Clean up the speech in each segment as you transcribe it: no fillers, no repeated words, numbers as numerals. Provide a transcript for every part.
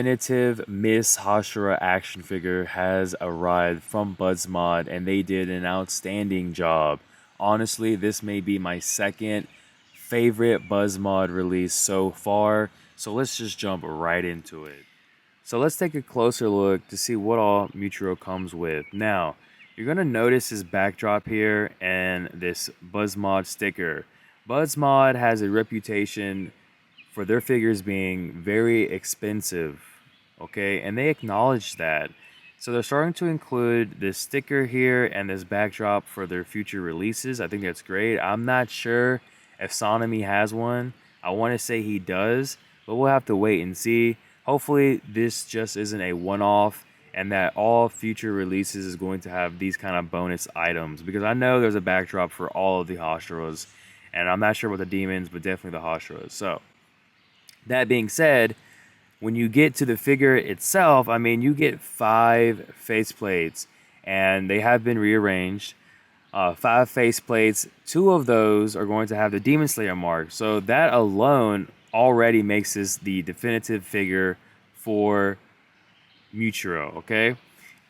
definitive Miss Hashira action figure has arrived from BUZZmod, and they did an outstanding job. Honestly, this may be my second favorite BUZZmod release so far, so let's just jump right into it. So let's take a closer look to see what all Muichiro comes with. Now, you're going to notice his backdrop here and this BUZZmod sticker. BUZZmod has a reputation for their figures being very expensive, okay? And they acknowledge that. So they're starting to include this sticker here and this backdrop for their future releases. I think that's great. I'm not sure if Sonami has one. I want to say he does, but we'll have to wait and see. Hopefully this just isn't a one-off and that all future releases is going to have these kind of bonus items, because I know there's a backdrop for all of the Hashiras, and I'm not sure about the demons, but definitely the Hashiras. So that being said, when you get to the figure itself, I mean, you get 5 faceplates, and they have been rearranged. 5 faceplates, 2 of those are going to have the Demon Slayer mark. So that alone already makes this the definitive figure for Muichiro, okay?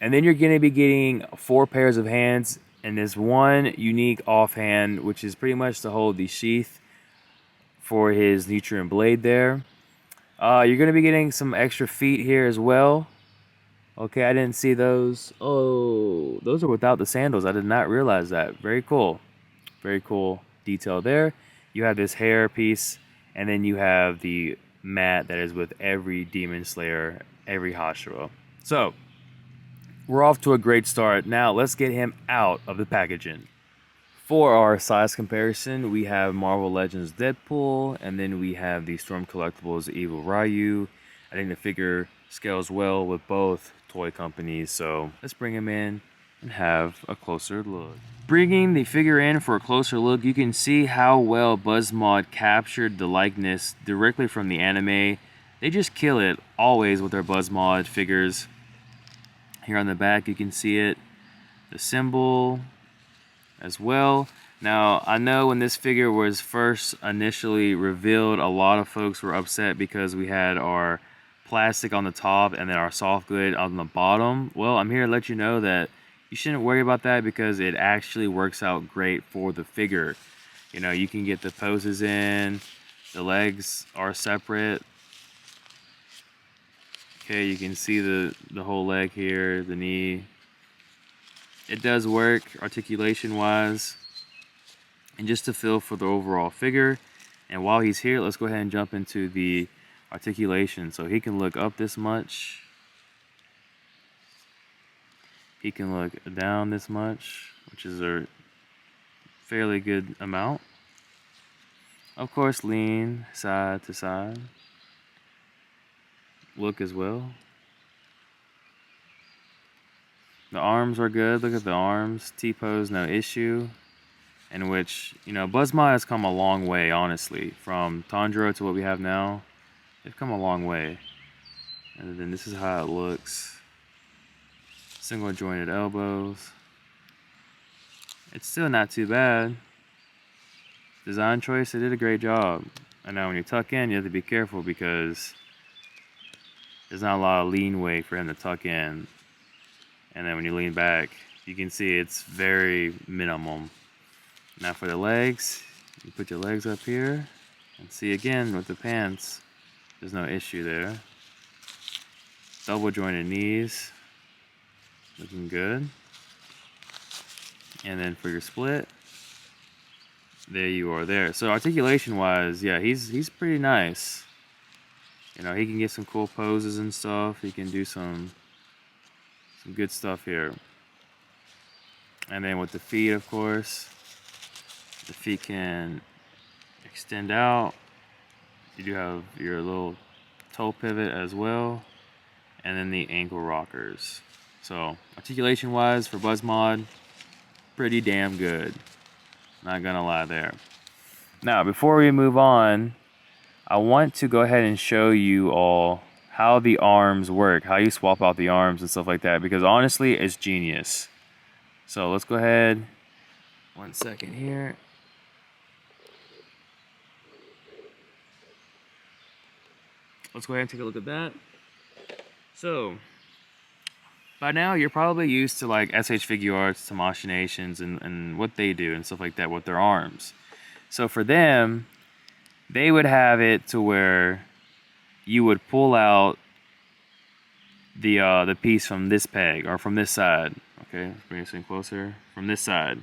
And then you're going to be getting 4 pairs of hands, and this one unique offhand, which is pretty much to hold the sheath for his Nichirin Blade there. You're going to be getting some extra feet here as well. Okay, I didn't see those. Oh, those are without the sandals. I did not realize that. Very cool. Very cool detail there. You have this hair piece, and then you have the mat that is with every Demon Slayer, every Hashira. So, we're off to a great start. Now, let's get him out of the packaging. For our size comparison, we have Marvel Legends Deadpool, and then we have the Storm Collectibles Evil Ryu. I think the figure scales well with both toy companies, so let's bring him in and have a closer look. Bringing the figure in for a closer look, you can see how well BUZZmod captured the likeness directly from the anime. They just kill it always with their BUZZmod figures. Here on the back, you can see it, the symbol as well. Now, I know when this figure was first initially revealed, a lot of folks were upset because we had our plastic on the top and then our soft good on the bottom. Well, I'm here to let you know that you shouldn't worry about that, because it actually works out great for the figure. You know, you can get the poses in, the legs are separate. Okay, you can see the whole leg here, the knee. It does work articulation wise, and just to feel for the overall figure. And while he's here, let's go ahead and jump into the articulation. So he can look up this much, he can look down this much, which is a fairly good amount. Of course, lean side to side, look as well. The arms are good. Look at the arms. T-pose, no issue. In which, you know, BUZZmod has come a long way, honestly. From Tanjiro to what we have now, they've come a long way. And then this is how it looks. Single jointed elbows. It's still not too bad. Design choice, they did a great job. And now when you tuck in, you have to be careful, because there's not a lot of lean weight for him to tuck in. And then when you lean back, you can see it's very minimum. Now for the legs, you put your legs up here, and see again with the pants, there's no issue there. Double jointed knees, looking good. And then for your split, there you are there. So articulation wise, yeah, he's pretty nice. You know, he can get some cool poses and stuff. He can do some good stuff here. And then with the feet, of course, the feet can extend out. You do have your little toe pivot as well, and then the ankle rockers. So articulation wise for BUZZmod, pretty damn good, not gonna lie there. Now before we move on, I want to go ahead and show you all how the arms work, how you swap out the arms and stuff like that, because honestly, it's genius. So let's go ahead, 1 second here. Let's go ahead and take a look at that. So, by now you're probably used to like SH Figure Arts, Tamashii Nations, and what they do and stuff like that with their arms. So for them, they would have it to where you would pull out the piece from this peg or from this side. Okay, let's bring this in closer. From this side.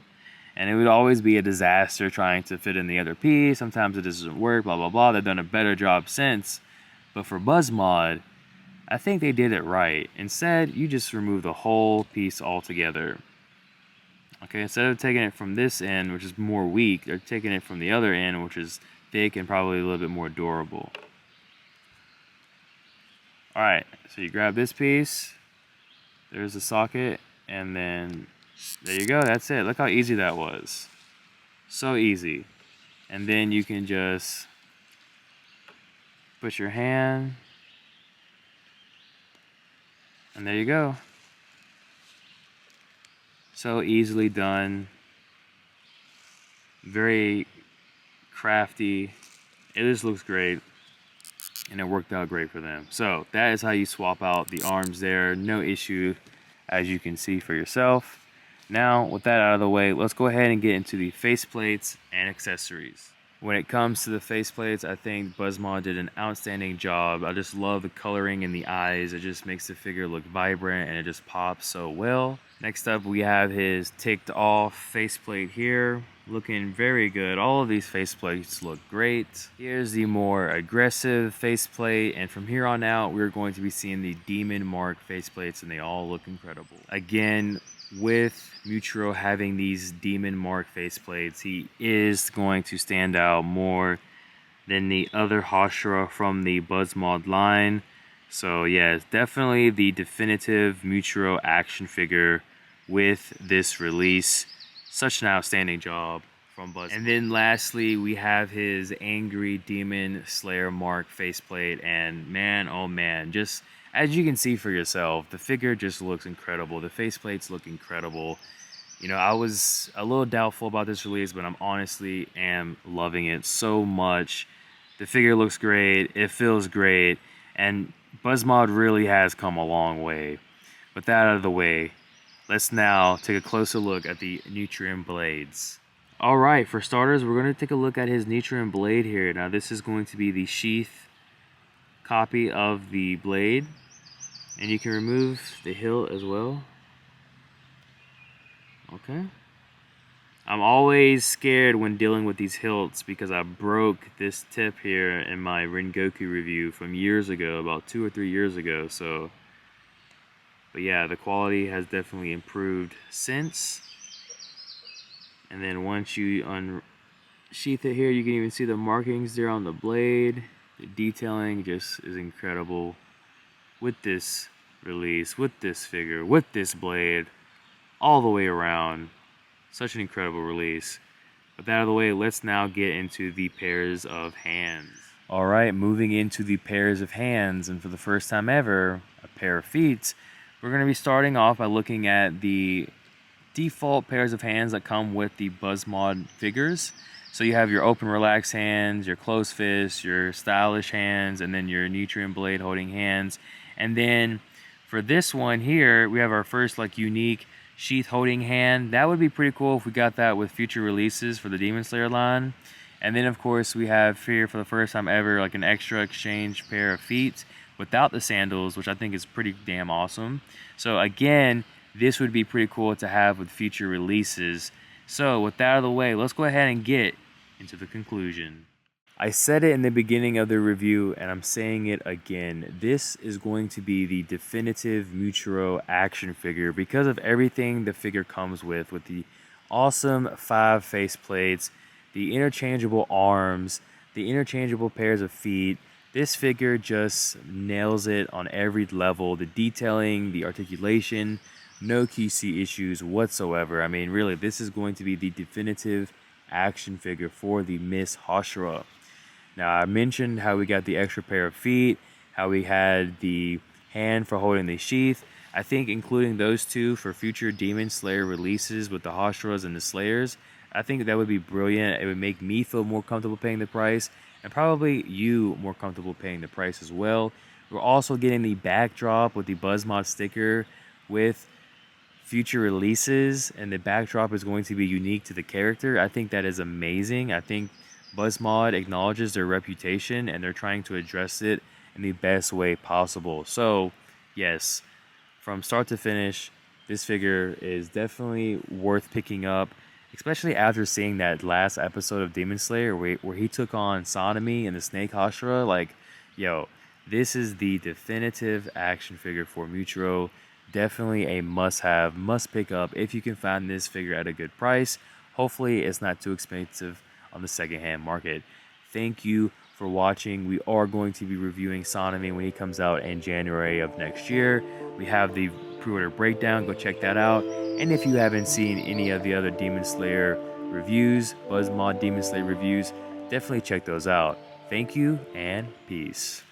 And it would always be a disaster trying to fit in the other piece. Sometimes it doesn't work, blah, blah, blah. They've done a better job since. But for BUZZmod, I think they did it right. Instead, you just remove the whole piece altogether. Okay, instead of taking it from this end, which is more weak, they're taking it from the other end, which is thick and probably a little bit more durable. Alright, so you grab this piece, there's the socket, and then there you go, that's it. Look how easy that was. So easy. And then you can just put your hand, and there you go. So easily done. Very crafty. It just looks great. And it worked out great for them. So that is how you swap out the arms there. No issue, as you can see for yourself. Now, with that out of the way, let's go ahead and get into the faceplates and accessories. When it comes to the faceplates, I think BUZZmod did an outstanding job. I just love the coloring in the eyes. It just makes the figure look vibrant and it just pops so well. Next up, we have his ticked off faceplate here. Looking very good. All of these faceplates look great. Here's the more aggressive faceplate, and from here on out, we're going to be seeing the Demon Mark faceplates, and they all look incredible. Again, with Muichiro having these Demon Mark faceplates, he is going to stand out more than the other Hashira from the BUZZmod line. So yeah, it's definitely the definitive Muichiro action figure with this release. Such an outstanding job from BUZZmod. And then lastly, we have his Angry Demon Slayer Mark faceplate, and man, oh man, just as you can see for yourself, the figure just looks incredible. The faceplates look incredible. You know, I was a little doubtful about this release, but I'm honestly am loving it so much. The figure looks great, it feels great, and BUZZmod really has come a long way. With that out of the way, let's now take a closer look at the Nichirin Blades. Alright, for starters, we're going to take a look at his Nichirin Blade here. Now, this is going to be the sheath copy of the blade. And you can remove the hilt as well. Okay. I'm always scared when dealing with these hilts because I broke this tip here in my Rengoku review from years ago, about 2 or 3 years ago. So, but yeah, the quality has definitely improved since. And then once you unsheath it here, you can even see the markings there on the blade. The detailing just is incredible with this release, with this figure, with this blade, all the way around. Such an incredible release. With that out of the way, let's now get into the pairs of hands. Alright, moving into the pairs of hands, and for the first time ever, a pair of feet. We're going to be starting off by looking at the default pairs of hands that come with the BUZZmod figures. So you have your open relaxed hands, your closed fists, your stylish hands, and then your Nichirin Blade holding hands. And then for this one here, we have our first like unique sheath holding hand. That would be pretty cool if we got that with future releases for the Demon Slayer line. And then of course we have here for the first time ever like an extra exchange pair of feet without the sandals, which I think is pretty damn awesome. So again, this would be pretty cool to have with future releases. So with that out of the way, let's go ahead and get into the conclusion. I said it in the beginning of the review, and I'm saying it again. This is going to be the definitive Muichiro action figure because of everything the figure comes with the awesome 5 faceplates, the interchangeable arms, the interchangeable pairs of feet. This figure just nails it on every level. The detailing, the articulation, no QC issues whatsoever. I mean, really, this is going to be the definitive action figure for the Miss Hashira. Now, I mentioned how we got the extra pair of feet, how we had the hand for holding the sheath. I think including those two for future Demon Slayer releases with the Hashiras and the Slayers, I think that would be brilliant. It would make me feel more comfortable paying the price, and probably you more comfortable paying the price as well. We're also getting the backdrop with the BUZZmod sticker with future releases, and the backdrop is going to be unique to the character. I think that is amazing. I think BUZZmod acknowledges their reputation and they're trying to address it in the best way possible. So, yes, from start to finish, this figure is definitely worth picking up, especially after seeing that last episode of Demon Slayer where he took on Sodomy and the Snake Hashira. Like, yo, this is the definitive action figure for Muichiro. Definitely a must-have, must pick up if you can find this figure at a good price. Hopefully, it's not too expensive on the secondhand market. Thank you for watching. We are going to be reviewing Sonomy when he comes out in January of next year. We have the pre-order breakdown. Go check that out. And if you haven't seen any of the other Demon Slayer reviews, BUZZmod Demon Slayer reviews, definitely check those out. Thank you and peace.